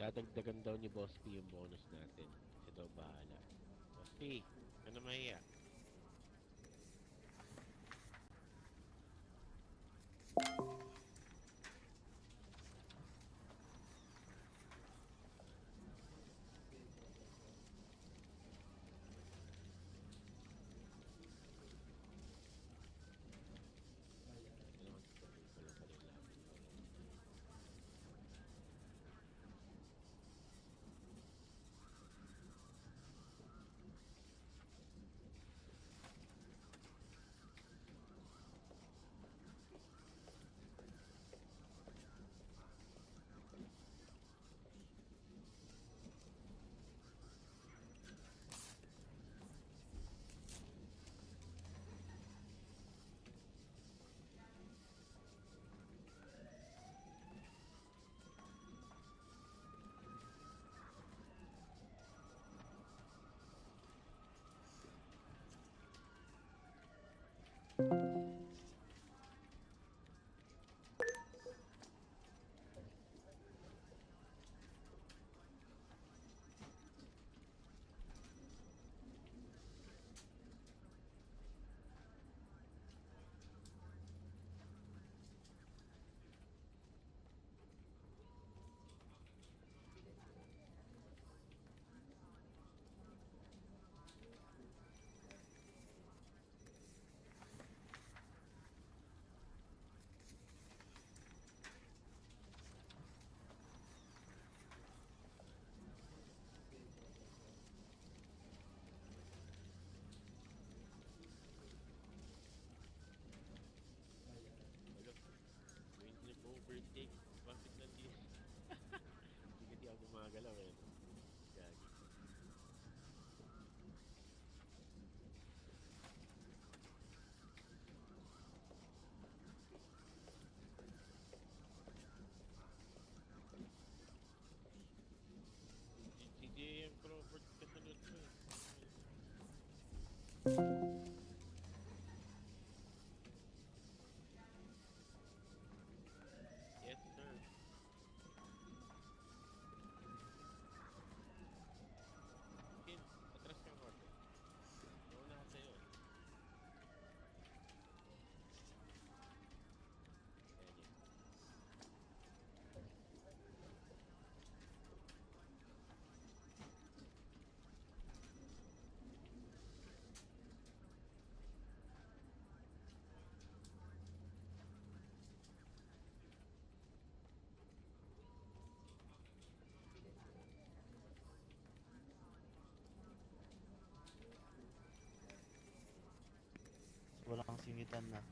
Dadagdagan daw ni Boss P yung bonus natin. Siya daw bahala. Boss P, ano mahiya? Ito naman, tuloy ko lang pala yung lapit ko. Wala, may overtake. Bakit nandito? Hindi kasi ako gumagalaw eh. Gagi. Si JM Crawford kasunod ko eh. Yes sir. Kin, atras kang konti. Nauna ako sa'yo eh. Ayan yun. Wala kang singitan na.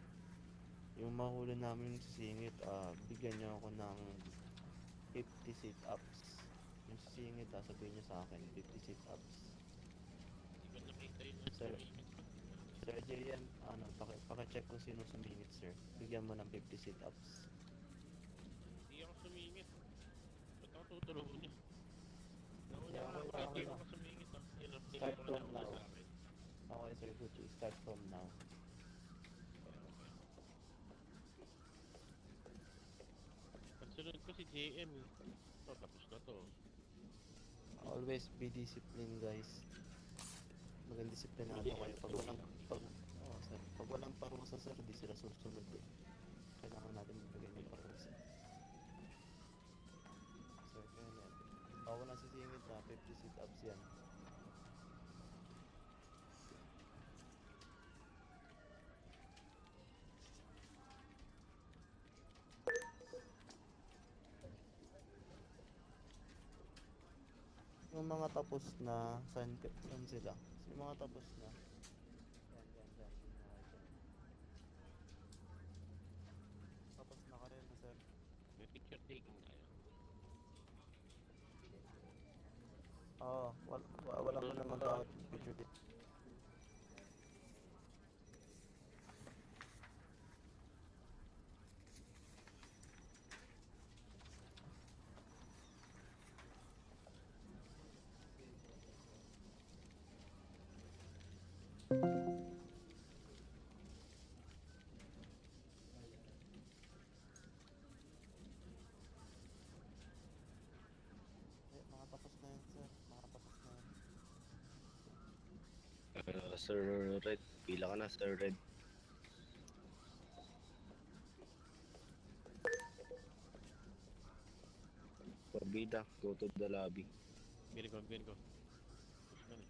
Yung mahuli namin sisingit, bigyan niyo ako ng 50 sit-ups. Yung sisingit, sabihin niyo sa akin, 50 sit-ups. Hindi ko nakita yung Sir, sumingit. Sir JM, paki-check kung sino sumingit, sir. Bigyan mo ng 50 sit-ups. Hindi ako sumingit. Ba't ako tutulungan niya? Nauna Yeah, nga ako, okay, hindi okay ako na. sumingit ah. Yun ang Start tinuro from na una now. sa akin. Okay, Sir Gucci, start from now. Okay, okay. Ang sunod ko si JM eh. Oh, tapos na to. Always be disciplined, guys. Maging disiplinado kayo. Sir, pag walang parusa, sir, di sila susunod eh. Kailangan natin magbigay ng parusa. Sir Kenneth, ako na sisingit na 50 sit-ups yan. Yung mga tapos na, saan sila? Yung mga tapos na. Yan, yan, yan. Yung mga dyan. Tapos na ka rin, sir. May picture taking tayo. Oo, wala mo na mag-out picture dito. Sir Red. Pila ka na, Sir Red. Pabida, go to the lobby. Birin ko, birin ko. Push lang eh.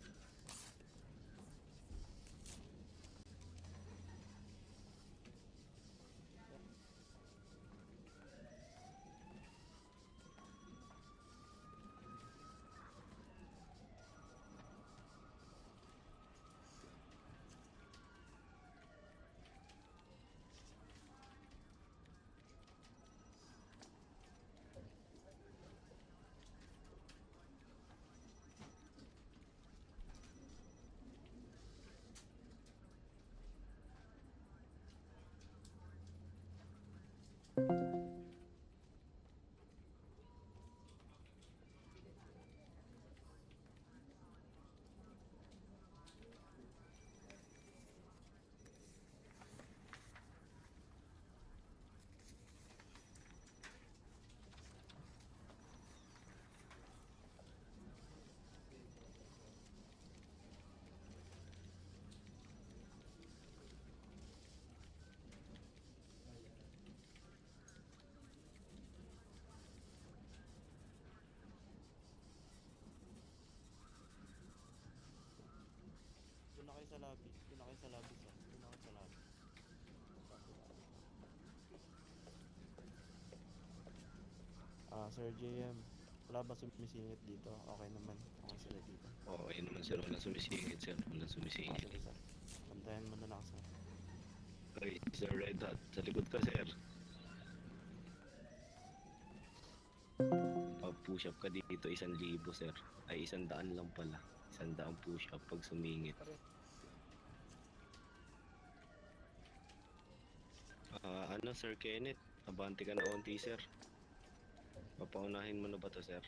Doon na kayo sa lobby. Doon na kayo sa lobby, sir. Doon na kayo sa lobby. Sir JM. Wala ba sumisingit dito? Okay naman. Okay sila dito. Oo, yun naman sir. Walang sumisingit, sir. Walang sumisingit. Sige, sir. Bantayan mo na lang, sir. Okay, Sir Red Hat. Sa likod ka, sir. Pag push up ka dito, 1,000, sir. Ay, 100 lang pala. 100 push up pag sumingit. Ano, Sir Kenneth? Abante ka na onti, sir. Papaunahin mo na ba to, sir?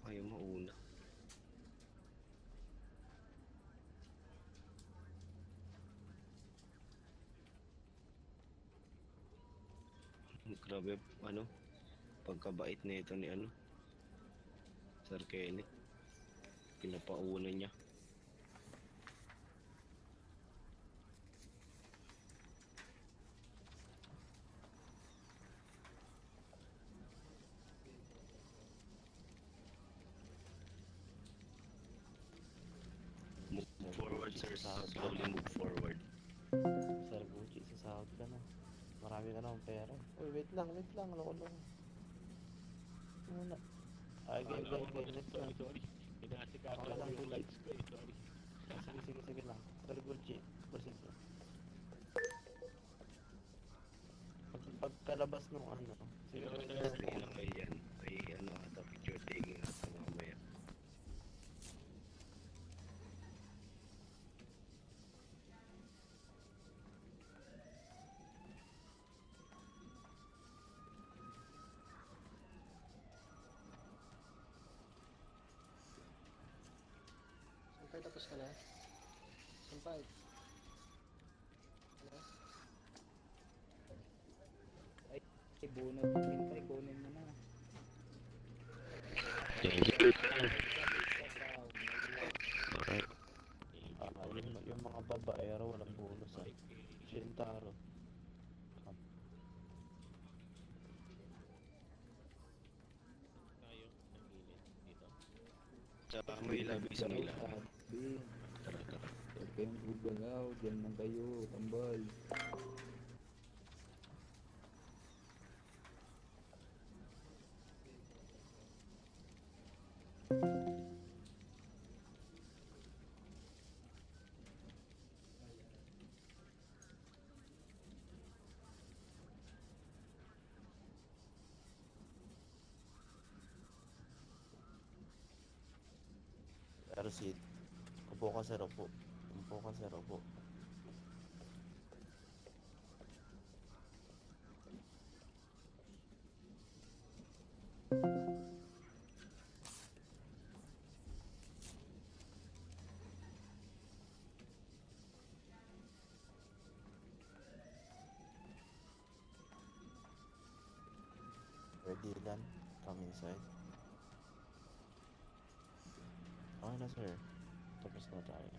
Ayaw mauna. Grabe, ano? Pagkabait na ito ni ano? Sir Kenneth. Pinapauna niya. Move forward, sir. Slowly move forward. Sir Gucci, sasahod ka na. Marami ka na pera. Uy, wait lang, wait lang. Loko lang. Muna. Ay, game, game, game. Wait lang. Sorry. Inaasikaso Okay ko lang, yung sige. lights ko eh. Sorry. Sige, sige, sige lang. Sir Gucci, proceed ka. Pagkalabas nung ano. Sige, Sige, wait sir. lang. Sige lang kayo yan. May ano ata picture taking ata mamaya. Sampay, tapos ka na? Sampay. Ano? Ay, bunot. Pintay, kunin mo na. Thank you, sir. Alright. Yung mga babaero, walang bonus ah. Shintaro. Tayo ng gilid dito. Sa may labi sa may labi. Sabi, Tara, tara. huwag kayong gugalaw. Diyan lang kayo. Tambal. Proceed. Upo ka, sir. Upo. Upo ka, sir. Upo. Ready, Dylan? Come inside. na sir. Tapos na tayo.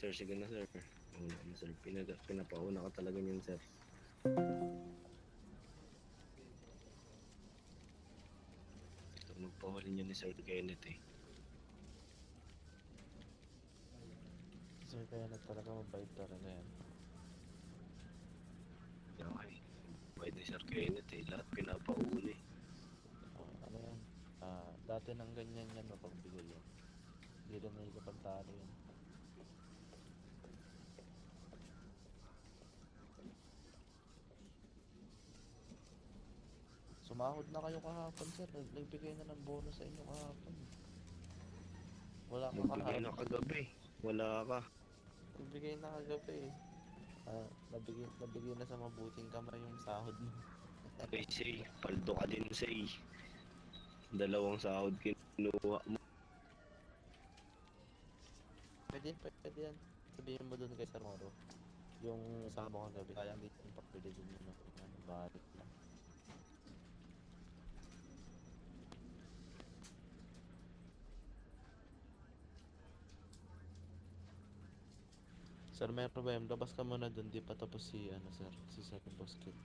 Sir, sige na sir. Una na sir. Pinapauna ka talaga niyan sir. Ito magpahuli niya ni Sir Kenneth eh. Sir, kaya na talaga mabait talaga yan. Okay. Pwede ni Sir Kenneth eh. Lahat pinapauna eh. Ano yan? Dati nang ganyan yan mapagbigay yan. Hindi rin nakikipagtalo yan. Sumahod na kayo kahapon sir. Nagbigay na ng bonus sa inyo kahapon. Wala ka Nagbigay na kahapon. kagabi. Wala ka. Nagbigay na kagabi eh. Nabigay na sa mabuting kamay yung sahod mo. Okay, say. Paldo ka din say. Dalawang sahod kinuha mo. Pwede yan. Sabihin mo dun kay Sir Moro. Yung sahod mo kagabi. Kaya hindi yung papili din yun. Balik lang. Sir, may problem. Labas ka muna dun. Di pa tapos si, sir. Si Sir Bosket.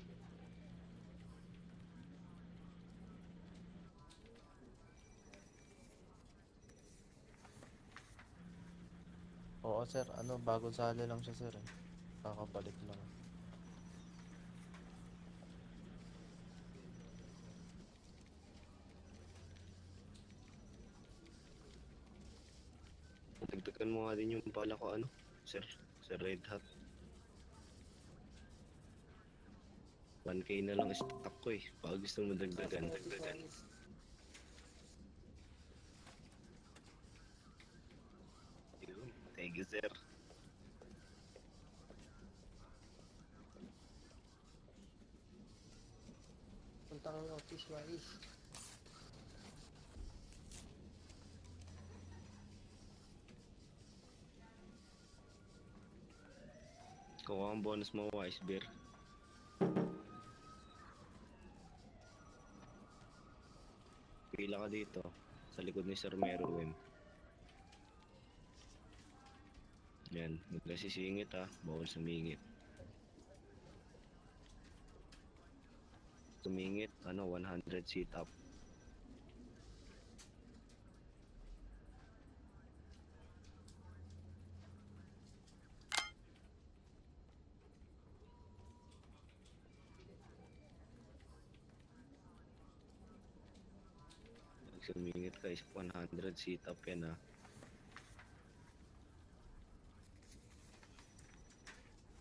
Oo, sir. Bagong sali lang siya, sir, eh. Kakabalik lang. Dagdagan mo nga din yung pala ko sir. Sir Red Hat. 1K na lang stock ko eh. Baka gusto mo dagdagan. Yun. Thank you sir. Punta kang office, Wais. Kuha ang bonus mo, Wise Bear. Pila ka dito. Sa likod ni Sir Meruem. Yan. Huwag na sisingit ha. Bawal sumingit. Sumingit, 100 sit-up. Sumingit ka is 100 sit-up yan ha.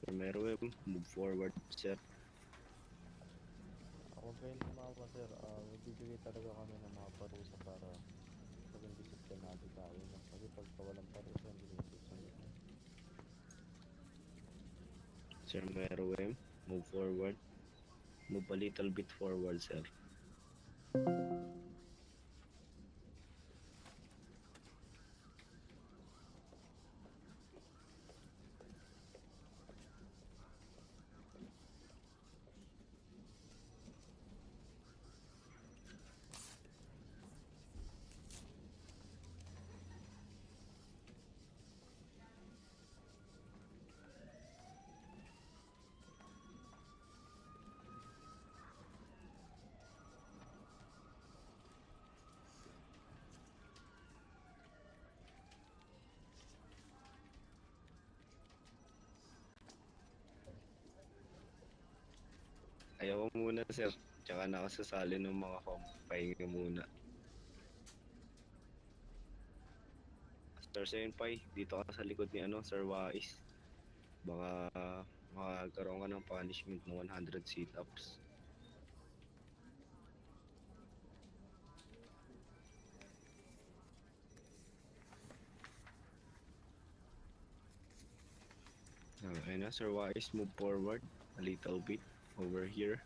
Sir Meruem, move forward sir. Ako ba yung tumawa, sir? Bibigay talaga kami ng mga parusa para maging disiplinado tayo. Kasi pagka walang parusa, hindi rin susunod. Sir Meruem, move forward. Move a little bit forward sir. Ayaw ko muna sir. Tsaka nakasasali ng mga pahinga muna. Sir Senpai, dito ka sa likod ni Sir Wais. Baka makakaroon ka ng punishment ng 100 sit-ups. Ayun na, Sir Wise, move forward a little bit over here.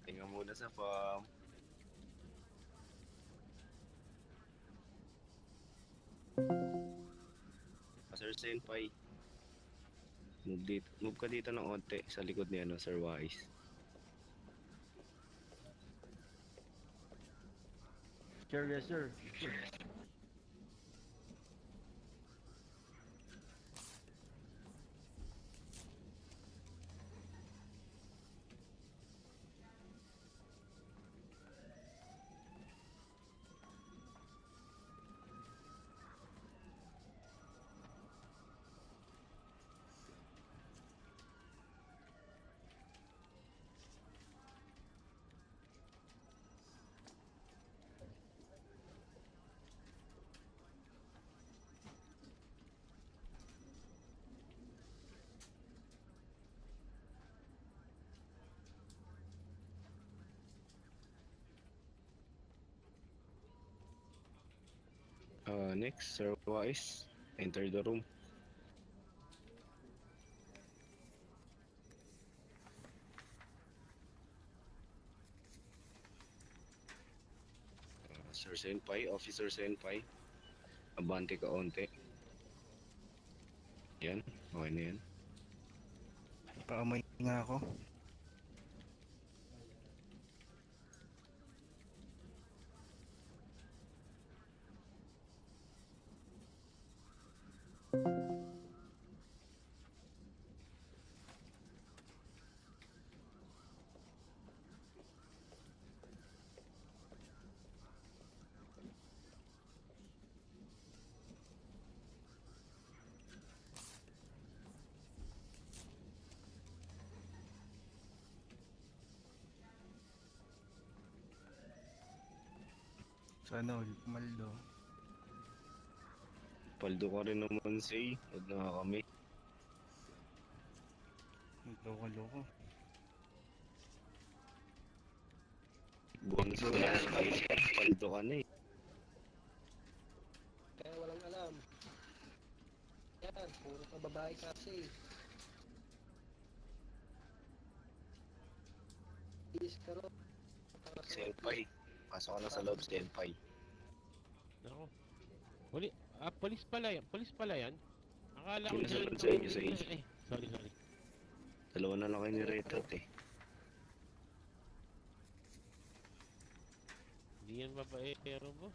Tingnan muna sa farm. Sir Senpai, move ka dito ng onte sa likod ni ano, Sir Wise. Sure, yes sir. Next, Sir Wise, enter the room. Sir Senpai, Officer Senpai, abante ka onte. Yan, okay na yan. Paamoy nga ako. Sana all pumaldo. Paldo ka rin naman, say. Huwag na kami. Magloko-loko. Bonus ko na. Paldo ka na eh. Kaya walang alam. Yan, puro ka babae kasi. Please ka ron. Senpai. Pasok ka na sa loob, Senpai. Nako. Polis pala yan. Polis pala yan. Akala ko Sinasabi dyan- sa inyo sa inyo. Sorry. Dalawa na lang kayo ni Retot eh. Hindi yan babae, pero boss.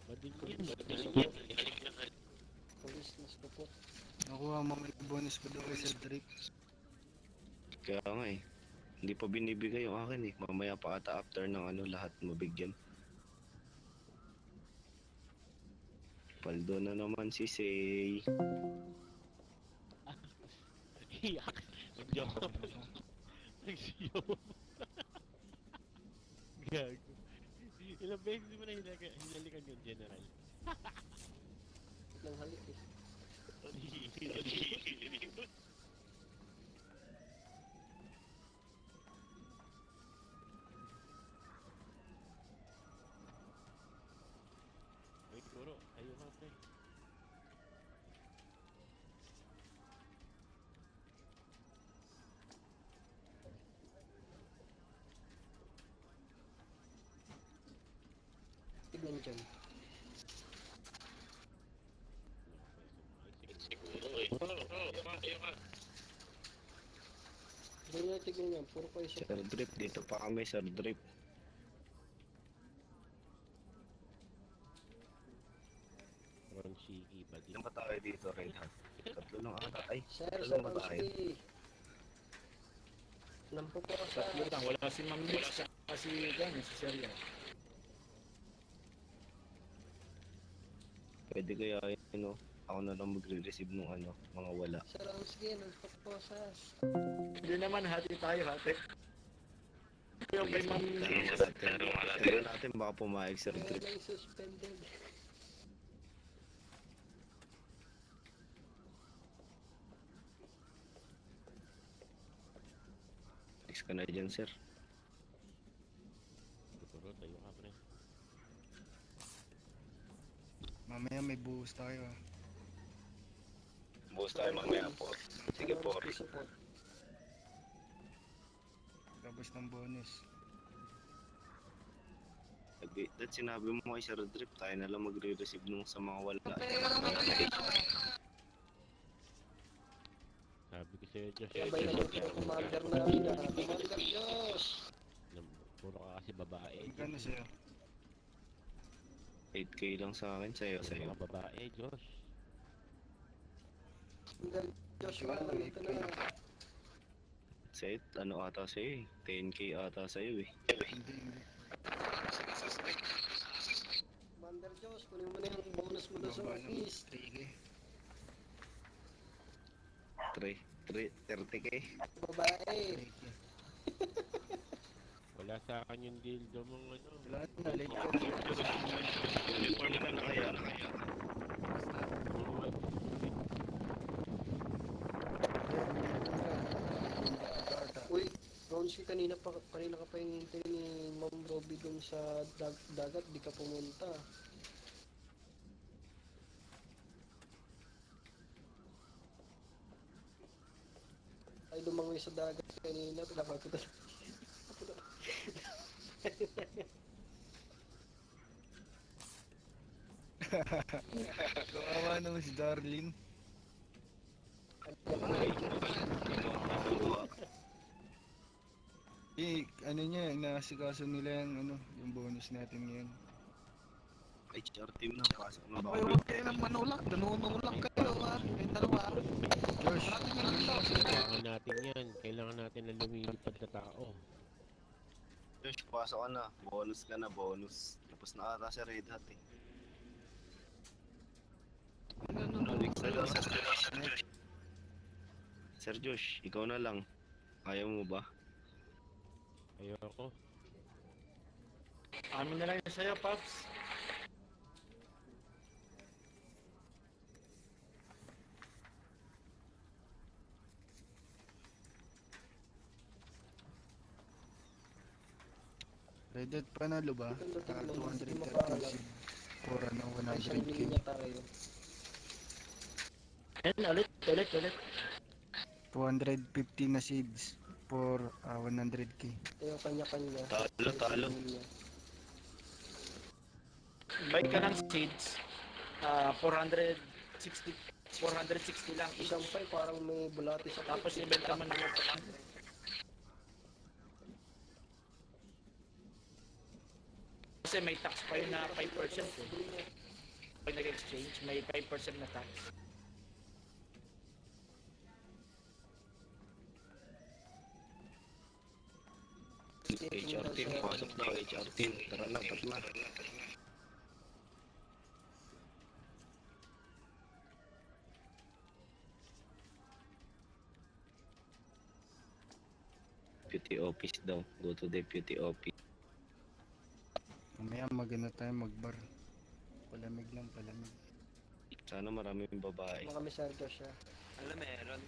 Bading yan. Police na supot. Nakuha mo may bonus ko daw kay Sir Drake. Kaya nga eh. Hindi pa binibigay yung akin eh. Mamaya pa ata after ng ano lahat mabigyan. Paldo na naman si Say. Iyak. Nag-joke. Nag-joke. Gago. Ilang beses mo na hinalikan yung general. Nang halik eh. Wait, Kuro. Ayaw ka pa eh. Tignan dyan. Tignan nyo, tignan nyo. Puro kayo Sir supot. Drip, dito pa kami, Sir Drip. Ron Shiki pa din. Ilan ba tayo dito, Red Hat? Tatlo lang ata. Ay, Sir, tatlo Sir ba tayo? Ramsky. Lampo po ka sa... Tatlo lang, wala si Ma'am Nix, tsaka si Dan, si Serya. Pwede kaya yun, no? Ako na lang magre-receive ng ano, mga wala. Sir Ramsky, lampo po sa... Hindi naman, hati tayo, hati. Yung kay Ma'am Nix. Tignan natin baka pumayag, Sir Kaya Drip. na yung suspended. Next ka na dyan, sir. Siguro, tayo ka pre. Mamaya may buhos tayo ah. Buhos tayo mamaya po. Sige po. Support. Tapos ng bonus. That sinabi mo kay Sir Drip, tayo na lang magre-receive nung sa mga wala. Sabi ko sa'yo, Josh. Sabay na yung commander namin na. Commander Diyos! Puro ka kasi babae. Magkano sa'yo? 8k lang sa akin, sa'yo. Mga babae, Josh. Commander Diyos, parang ito na. Set, ano ata sa'yo eh. 10k ata sa'yo eh. Hindi. Commander Diyos, kunin mo na yung bonus mo doon sa Baba ng office. 3K. 30k. Babae. 3K. Wala sa akin yung dildo mong ano. Wala na, late ka. Uniform ka na kaya. Uy, Ronski, kanina ka pa hinihintay ni Ma'am Robby dun sa dagat, di ka pumunta. Ay, lumangoy sa dagat kanina, pinapagod. Kawawa naman si Darlene. Ano niya, inaasikaso nila yung yung bonus natin ngayon. HR team na, pasok na ba? Huwag kayo ng manulak, nanunulak kayo ha. Yung dalawa. Josh, Kailangan natin yan. Kailangan natin na lumilipad na tao. Josh, pasok ka na. Bonus ka na, bonus. Tapos na ata si Red Hat eh. Next na lang, Sir Josh. Sir Josh, ikaw na lang. Ayaw mo ba? Ayoko. Amin na lang yun sa'yo, Pops. Red Dead panalo ba? Ito, tingnan mo, hindi 230 mapaalam. seed. Pura ng Ay, isang 100k. linya tayo. Ulit. 250 na seeds for 100k. Ito yung kanya-kanya. Talo. Buy ka ng seeds. 460 lang. Isang pay, parang may bulati sa Tapos ibenta mo naman pa. Kasi may tax pa yun na 5% eh. Pag nag-exchange, may 5% na tax. HR team, pasok na HR team. Tara na. Deputy office daw. Go to deputy office. Mamaya maganda tayo magbar. Palamig lang, palamig. Sana maraming babae. Mga kami Sergio siya. Alam meron.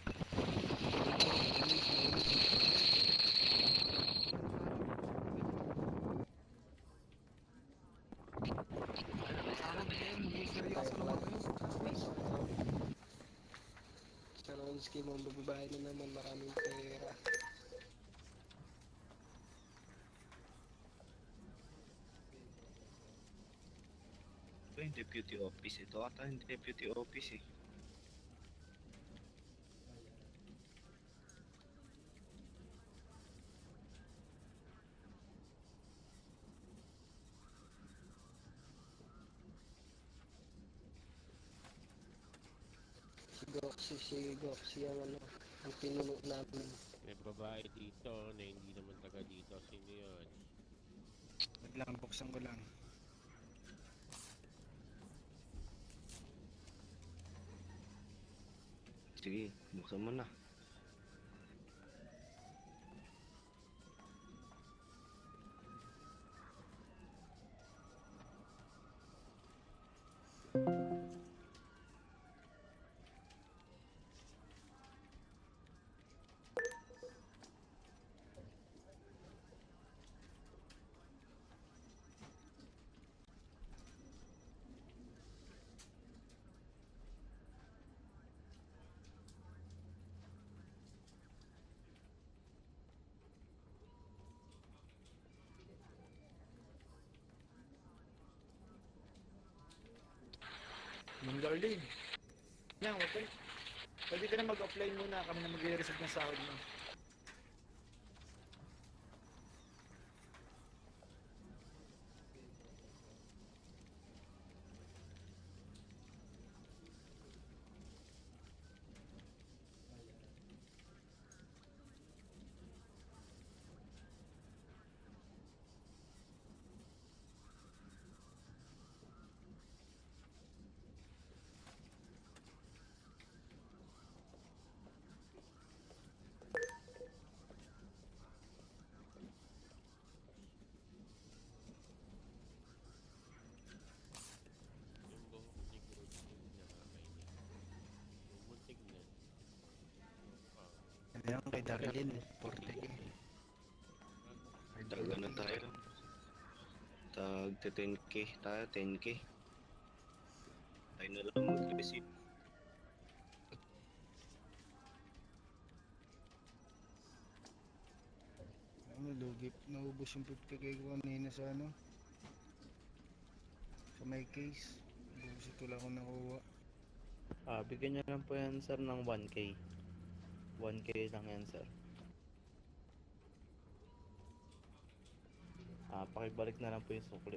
Sa Ronski, mga babae na naman, maraming pera. Ito yung deputy office. Ito ata yung deputy office eh. Si Goxy ang ang pinuno namin. May babae dito na hindi naman taga dito. Sino yun? Wait lang, buksan ko lang. Sige, buksan mo na. Darlene. Yan, okay. Pwede ka na mag-apply muna. Kami na mag-receive ng sahod mo. Yung buhok ni Groot yung nakakainis. Yung muntik na. Ah, Ano yan kay Darlene, 40k. Tag ano tayo? Tag 10k tayo, 10k. Tayo na lang mag-receive. Ano, lugi. Naubos yung 50k ko kanina sa ano. Sa may case. Busit ko lang ako nakuha. Bigyan nyo lang po yan sir ng 1k. 1k lang yan sir. Pakibalik na lang po yung sukli.